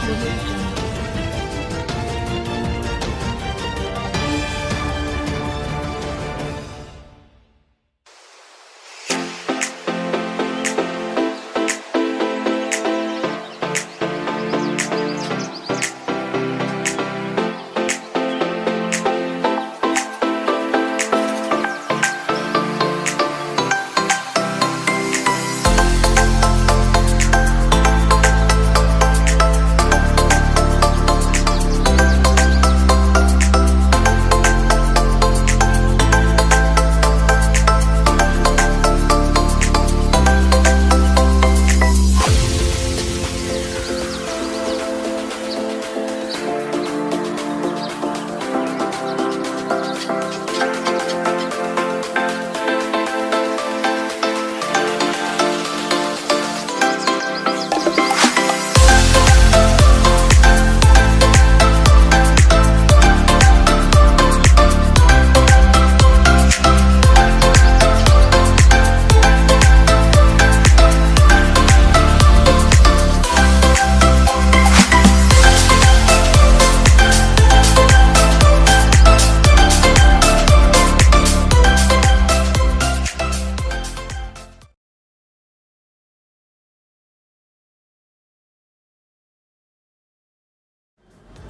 audio jungle.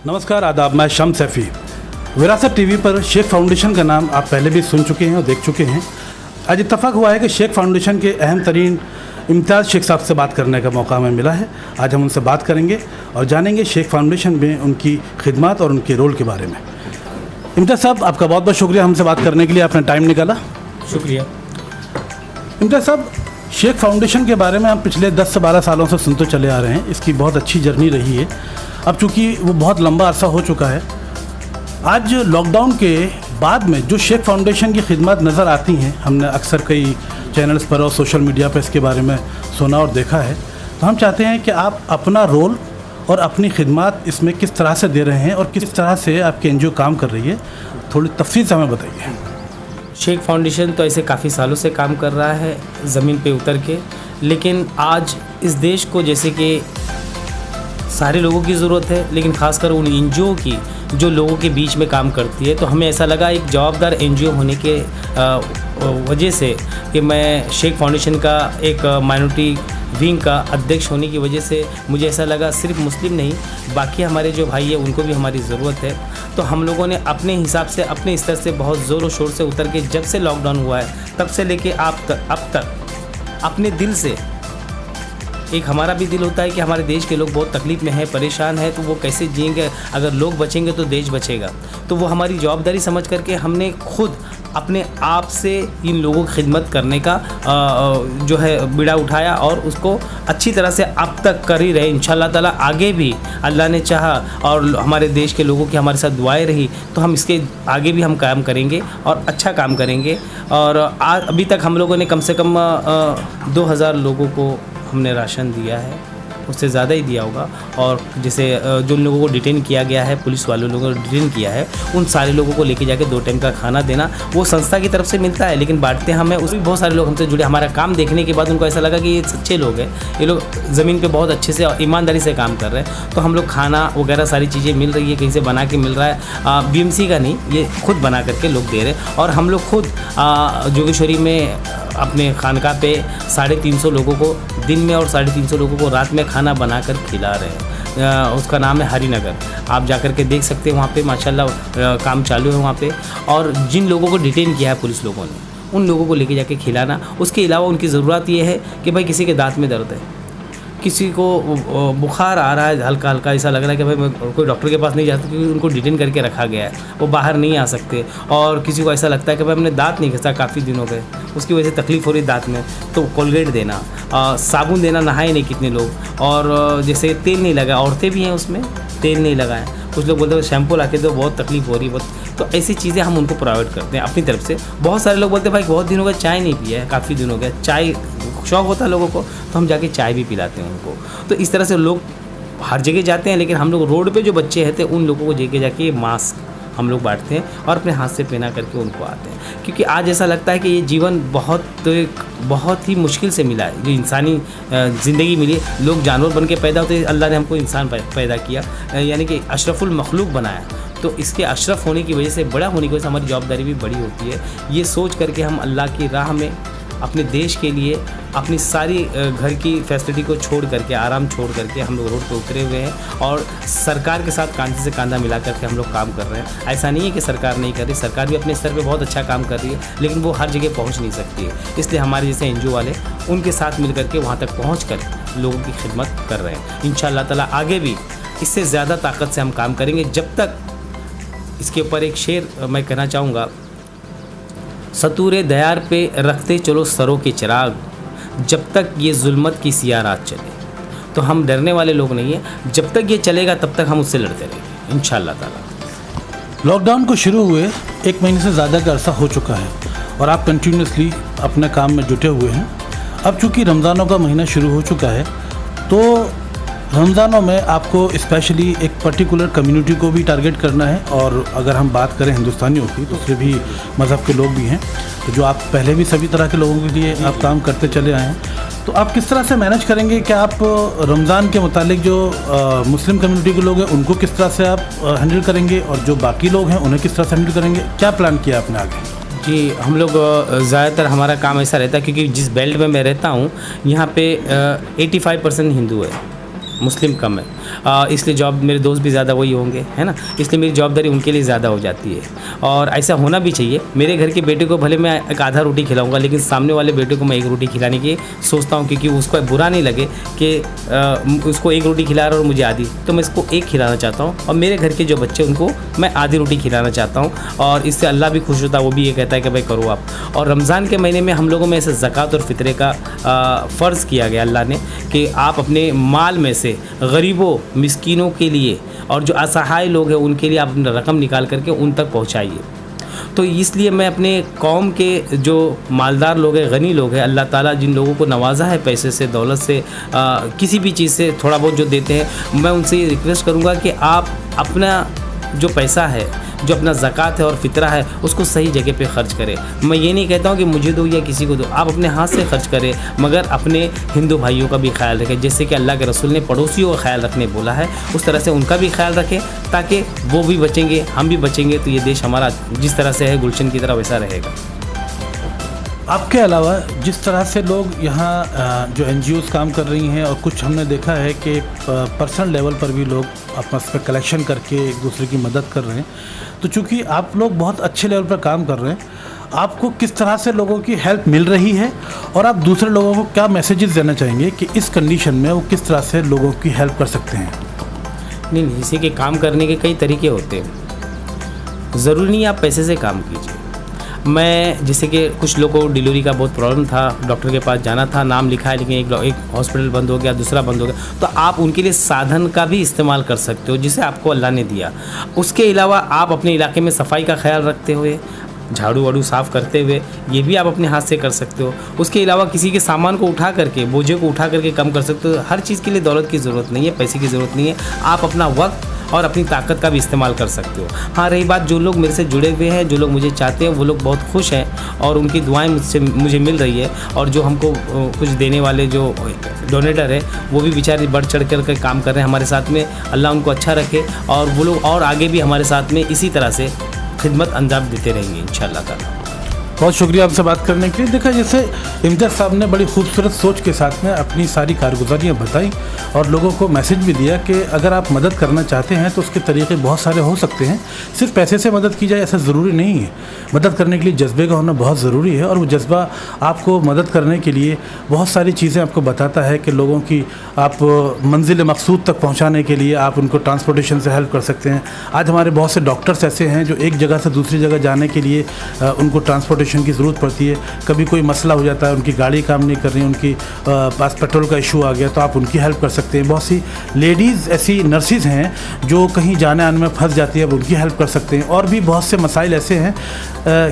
नमस्कार आदाब, मैं शम्स सैफ़ी। विरासत टीवी पर शेख फाउंडेशन का नाम आप पहले भी सुन चुके हैं और देख चुके हैं। आज इत्तफाक हुआ है कि शेख फाउंडेशन के अहम तरीन इम्तियाज़ शेख साहब से बात करने का मौका हमें मिला है। आज हम उनसे बात करेंगे और जानेंगे शेख फाउंडेशन में उनकी खिदमत और उनके रोल के बारे में। इम्तियाज़ साहब, आपका बहुत बहुत शुक्रिया हमसे बात करने के लिए, आपने टाइम निकाला। शुक्रिया। इम्तियाज़ साहब, शेख फाउंडेशन के बारे में हम पिछले 10 से 12 सालों से सुनते चले आ रहे हैं। इसकी बहुत अच्छी जर्नी रही है। अब चूँकि वो बहुत लंबा अरसा हो चुका है, आज लॉकडाउन के बाद में जो शेख फाउंडेशन की खिदमत नज़र आती हैं, हमने अक्सर कई चैनल्स पर और सोशल मीडिया पर इसके बारे में सुना और देखा है। तो हम चाहते हैं कि आप अपना रोल और अपनी खिदमत इसमें किस तरह से दे रहे हैं और किस तरह से आपकी एनजीओ काम कर रही है, थोड़ी तफसील से हमें बताइए। शेख फाउंडेशन तो ऐसे काफ़ी सालों से काम कर रहा है ज़मीन पे उतर के, लेकिन आज इस देश को जैसे कि सारे लोगों की ज़रूरत है, लेकिन ख़ासकर उन एनजीओ की जो लोगों के बीच में काम करती है। तो हमें ऐसा लगा एक जवाबदार एनजीओ होने के वजह से कि मैं शेख फाउंडेशन का एक माइनॉरिटी विंग का अध्यक्ष होने की वजह से मुझे ऐसा लगा सिर्फ मुस्लिम नहीं, बाकी हमारे जो भाई है उनको भी हमारी ज़रूरत है। तो हम लोगों ने अपने हिसाब से अपने स्तर से बहुत ज़ोर और शोर से उतर के, जब से लॉकडाउन हुआ है तब से लेके अब तक अपने दिल से, एक हमारा भी दिल होता है कि हमारे देश के लोग बहुत तकलीफ़ में हैं, परेशान हैं, तो वो कैसे जिएंगे, अगर लोग बचेंगे तो देश बचेगा। तो वो हमारी जवाबदारी समझ करके हमने खुद अपने आप से इन लोगों की खिदमत करने का जो है बीड़ा उठाया और उसको अच्छी तरह से अब तक कर ही रहे। इंशाल्लाह ताला आगे भी अल्लाह ने चाहा और हमारे देश के लोगों की हमारे साथ दुआएं रही तो हम इसके आगे भी हम काम करेंगे और अच्छा काम करेंगे। और आज अभी तक हम लोगों ने कम से कम 2000 लोगों को हमने राशन दिया है, उससे ज़्यादा ही दिया होगा। और जैसे जो लोगों को डिटेन किया गया है, पुलिस वालों लोगों को डिटेन किया है, उन सारे लोगों को लेके जाके 2 टाइम का खाना देना वो संस्था की तरफ से मिलता है, लेकिन बांटते हमें। उसमें बहुत सारे लोग हमसे जुड़े, हमारा काम देखने के बाद उनको ऐसा लगा कि ये सच्चे लोग हैं, ये लोग ज़मीन पे बहुत अच्छे से और ईमानदारी से काम कर रहे हैं। तो हम लोग खाना वगैरह सारी चीज़ें मिल रही है, कहीं से बना के मिल रहा है, बीएमसी का नहीं, ये खुद बना करके लोग दे रहे हैं। और हम लोग खुद जोगेश्वरी में अपने खानका पे 350 लोगों को दिन में और 350 लोगों को रात में खाना बनाकर खिला रहे हैं। उसका नाम है हरिनगर, आप जाकर के देख सकते हैं। वहाँ पे माशाल्लाह काम चालू है वहाँ पे। और जिन लोगों को डिटेन किया है पुलिस लोगों ने, उन लोगों को लेके जाके खिलाना। उसके अलावा उनकी ज़रूरत ये है कि भाई किसी के दांत में दर्द है, किसी को बुखार आ रहा है, हल्का हल्का ऐसा लग रहा है कि भाई मैं कोई डॉक्टर के पास नहीं जा सकता क्योंकि उनको डिटेन करके रखा गया है, वो बाहर नहीं आ सकते। और किसी को ऐसा लगता है कि भाई हमने दांत नहीं घसा काफ़ी दिन हो गए, उसकी वजह से तकलीफ़ हो रही दांत में, तो कोलगेट देना, साबुन देना, नहाए नहीं कितने लोग। और जैसे तेल नहीं लगा, औरतें भी हैं उसमें, तेल नहीं लगाएं। कुछ लोग बोलते हैं शैम्पू ला के दो, बहुत तकलीफ़ हो रही है बहुत। तो ऐसी चीज़ें हम उनको प्रोवाइड करते हैं अपनी तरफ से। बहुत सारे लोग बोलते हैं भाई बहुत दिन हो गए चाय नहीं पिया है, काफ़ी दिन हो गया, चाय शौक़ होता है लोगों को, तो हम जाके चाय भी पिलाते हैं उनको। तो इस तरह से लोग हर जगह जाते हैं, लेकिन हम लोग रोड पे जो बच्चे रहते हैं उन लोगों को जाके मास्क हम लोग बांटते हैं और अपने हाथ से पहना करके उनको आते हैं, क्योंकि आज ऐसा लगता है कि ये जीवन बहुत ही मुश्किल से मिला है। जो इंसानी ज़िंदगी मिली, लोग जानवर बन के पैदा होते हैं, अल्लाह ने हमको इंसान पैदा किया, यानी कि अशरफुल मखलूक बनाया। तो इसके अशरफ होने की वजह से, बड़ा होने की वजह से हमारी जवाबदारी भी बड़ी होती है। ये सोच करके हम अल्लाह की राह में अपने देश के लिए अपनी सारी घर की फैसिलिटी को छोड़ करके, आराम छोड़ करके हम लोग रोड पे उतरे हुए हैं और सरकार के साथ कांधे से कांधा मिला करके हम लोग काम कर रहे हैं। ऐसा नहीं है कि सरकार नहीं कर रही, सरकार भी अपने स्तर पे बहुत अच्छा काम कर रही है, लेकिन वो हर जगह पहुंच नहीं सकती है। इसलिए हमारे जैसे एनजीओ वाले उनके साथ मिल करके वहाँ तक पहुँच कर लोगों की खिदमत कर रहे हैं। इंशाअल्लाह ताला आगे भी इससे ज़्यादा ताकत से हम काम करेंगे। जब तक, इसके ऊपर एक शेर मैं कहना चाहूँगा, सतूरे दयार पे रखते चलो सरों के चिराग, जब तक ये जुल्मत की सियाह रात चले। तो हम डरने वाले लोग नहीं हैं, जब तक ये चलेगा तब तक हम उससे लड़ते रहेंगे इंशाअल्लाह ताला। लॉकडाउन को शुरू हुए 1 महीने से ज़्यादा का अरसा हो चुका है और आप कंटिन्यूसली अपने काम में जुटे हुए हैं। अब चूँकि रमज़ानों का महीना शुरू हो चुका है, तो रमज़ानों में आपको स्पेशली एक पर्टिकुलर कम्युनिटी को भी टारगेट करना है, और अगर हम बात करें हिंदुस्तानियों की तो उससे भी मज़हब के लोग भी हैं, तो जो आप पहले भी सभी तरह के लोगों के लिए आप काम करते चले आए हैं, तो आप किस तरह से मैनेज करेंगे? क्या आप रमज़ान के मुतालिक जो मुस्लिम कम्युनिटी के लोग हैं उनको किस तरह से आप हैंडल करेंगे, और जो बाकी लोग हैं उन्हें किस तरह से हैंडल करेंगे? क्या प्लान किया आपने आगे? जी, हम लोग ज़्यादातर हमारा काम ऐसा रहता है, क्योंकि जिस बेल्ट में मैं रहता हूँ यहाँ पे 85% हिंदू है, मुस्लिम कम है, इसलिए जॉब, मेरे दोस्त भी ज़्यादा वही होंगे, है ना, इसलिए मेरी जवाबदारी उनके लिए ज़्यादा हो जाती है और ऐसा होना भी चाहिए। मेरे घर के बेटे को भले मैं एक आधा रोटी खिलाऊंगा, लेकिन सामने वाले बेटे को मैं 1 रोटी खिलाने की सोचता हूँ, क्योंकि उसको बुरा नहीं लगे कि उसको 1 रोटी खिला रहा और मुझे आधी, तो मैं इसको 1 खिलाना चाहता हूँ और मेरे घर के जो बच्चे उनको मैं आधी रोटी खिलाना चाहता हूँ, और इससे अल्लाह भी खुश होता है, वो भी ये कहता है कि भाई करो आप। और रमज़ान के महीने में हम लोगों में ऐसे ज़कात और फ़ितरे का फ़र्ज़ किया गया अल्लाह ने कि आप अपने माल में से गरीबों, मिस्कीनों के लिए और जो असहाय लोग हैं उनके लिए आप अपना रकम निकाल करके उन तक पहुंचाइए। तो इसलिए मैं अपने कौम के जो मालदार लोग हैं, गनी लोग हैं, अल्लाह ताला जिन लोगों को नवाजा है पैसे से, दौलत से, किसी भी चीज़ से थोड़ा बहुत जो देते हैं, मैं उनसे ये रिक्वेस्ट करूँगा कि आप अपना जो पैसा है, जो अपना ज़कात है और फ़ितरा है, उसको सही जगह पे ख़र्च करें। मैं ये नहीं कहता हूँ कि मुझे दो या किसी को दो, आप अपने हाथ से खर्च करें, मगर अपने हिंदू भाइयों का भी ख्याल रखें। जैसे कि अल्लाह के रसूल ने पड़ोसियों का ख्याल रखने बोला है, उस तरह से उनका भी ख्याल रखें, ताकि वो भी बचेंगे, हम भी बचेंगे, तो ये देश हमारा जिस तरह से है गुलशन की तरह वैसा रहेगा। आपके अलावा जिस तरह से लोग यहाँ जो NGOs काम कर रही हैं, और कुछ हमने देखा है कि पर्सनल लेवल पर भी लोग आपस में कलेक्शन करके एक दूसरे की मदद कर रहे हैं, तो चूँकि आप लोग बहुत अच्छे लेवल पर काम कर रहे हैं, आपको किस तरह से लोगों की हेल्प मिल रही है, और आप दूसरे लोगों को क्या मैसेजेस देना चाहेंगे कि इस कंडीशन में वो किस तरह से लोगों की हेल्प कर सकते हैं? नहीं, इसी के काम करने के कई तरीके होते हैं, ज़रूरी नहीं आप पैसे से काम कीजिए। मैं जैसे कि कुछ लोगों को डिलीवरी का बहुत प्रॉब्लम था, डॉक्टर के पास जाना था, नाम लिखा है लेकिन एक हॉस्पिटल बंद हो गया, दूसरा बंद हो गया, तो आप उनके लिए साधन का भी इस्तेमाल कर सकते हो जिसे आपको अल्लाह ने दिया। उसके अलावा आप अपने इलाके में सफाई का ख्याल रखते हुए, झाड़ू वाड़ू साफ़ करते हुए, ये भी आप अपने हाथ से कर सकते हो। उसके अलावा किसी के सामान को उठा करके, बोझे को उठा करके कम कर सकते हो। हर चीज़ के लिए दौलत की ज़रूरत नहीं है, पैसे की ज़रूरत नहीं है, आप अपना वक्त और अपनी ताकत का भी इस्तेमाल कर सकते हो। हाँ, रही बात जो लोग मेरे से जुड़े हुए हैं, जो लोग मुझे चाहते हैं, वो लोग बहुत खुश हैं और उनकी दुआएं मुझे मिल रही है, और जो हमको कुछ देने वाले जो डोनेटर है वो भी बेचारे बढ़ चढ़ कर काम कर रहे हैं हमारे साथ में। अल्लाह उनको अच्छा रखे और वो लोग और आगे भी हमारे साथ में इसी तरह से खिदमत अंजाम देते रहेंगे इंशाअल्लाह ताला। बहुत शुक्रिया आपसे बात करने के लिए। देखा, जैसे इम्तियाज़ साहब ने बड़ी खूबसूरत सोच के साथ में अपनी सारी कारगुजारियाँ बताई और लोगों को मैसेज भी दिया कि अगर आप मदद करना चाहते हैं तो उसके तरीके बहुत सारे हो सकते हैं। सिर्फ पैसे से मदद की जाए ऐसा ज़रूरी नहीं है। मदद करने के लिए जज्बे का होना बहुत ज़रूरी है, और वो जज्बा आपको मदद करने के लिए बहुत सारी चीज़ें आपको बताता है कि लोगों की आप मंजिल मकसूद तक पहुँचाने के लिए आप उनको ट्रांसपोर्टेशन से हेल्प कर सकते हैं। आज हमारे बहुत से डॉक्टर्स ऐसे हैं जो एक जगह से दूसरी जगह जाने के लिए उनको ट्रांसपोर्टेशन ट्रांसपोर्टेशन की ज़रूरत पड़ती है, कभी कोई मसला हो जाता है, उनकी गाड़ी काम नहीं कर रही, उनकी पास पेट्रोल का इशू आ गया, तो आप उनकी हेल्प कर सकते हैं। बहुत सी लेडीज़ ऐसी नर्सिज़ हैं जो कहीं जाने आने में फंस जाती है, अब उनकी हेल्प कर सकते हैं। और भी बहुत से मसाइल ऐसे हैं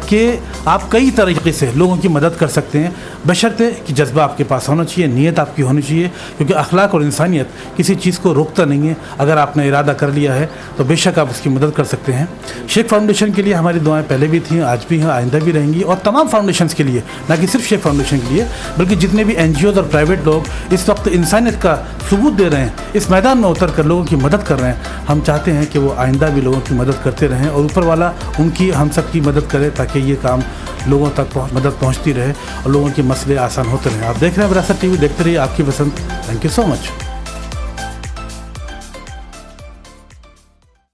कि आप कई तरीके से लोगों की मदद कर सकते हैं, बशर्ते कि जज्बा आपके पास होना चाहिए, नीयत आपकी होनी चाहिए, क्योंकि अखलाक और इंसानियत किसी चीज़ को रोकता नहीं है। अगर आपने इरादा कर लिया है तो बेशक आप उसकी मदद कर सकते हैं। शेख फाउंडेशन के लिए हमारी दुआएं पहले भी थी, आज भी हैं, आइंदा भी रहेंगी, और तमाम फाउंडेशंस के लिए, ना कि सिर्फ शेख फाउंडेशन के लिए, बल्कि जितने भी NGOs और प्राइवेट लोग इस वक्त इंसानियत का सबूत दे रहे हैं, इस मैदान में उतर कर लोगों की मदद कर रहे हैं, हम चाहते हैं कि वो आइंदा भी लोगों की मदद करते रहें और ऊपर वाला उनकी हम सब की मदद करे, ताकि ये काम लोगों तक मदद पहुंचती रहे और लोगों के मसले आसान होते रहें। आप देख रहे हैं विरासत TV, देखते रहिए आपकी पसंद। Thank you so much.